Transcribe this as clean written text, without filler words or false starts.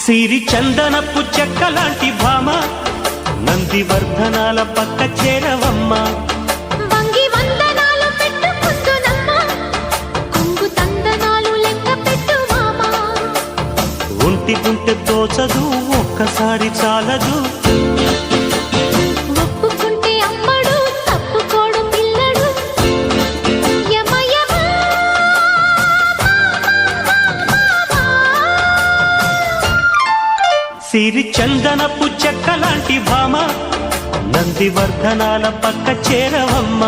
సిరి చందనపు చెక్కలాంటి భామ నందివర్ధనాల పక్క చేరవమ్మ. వంగి వందనాలు పెట్టుకుంటున్నమ్మ, కొంగు తందనాలు లెక్క పెట్టు మామ. ఒంటి గుంటె తోచదు ఒక్కసారి చాలదు, ఒప్పుకుంటే అమ్మడు తప్పుకోడు పిల్లడు. యమ యమ సిరి చందనపు చెక్కలాంటి భామ నందివర్ధనాల పక్క చేరవమ్మ.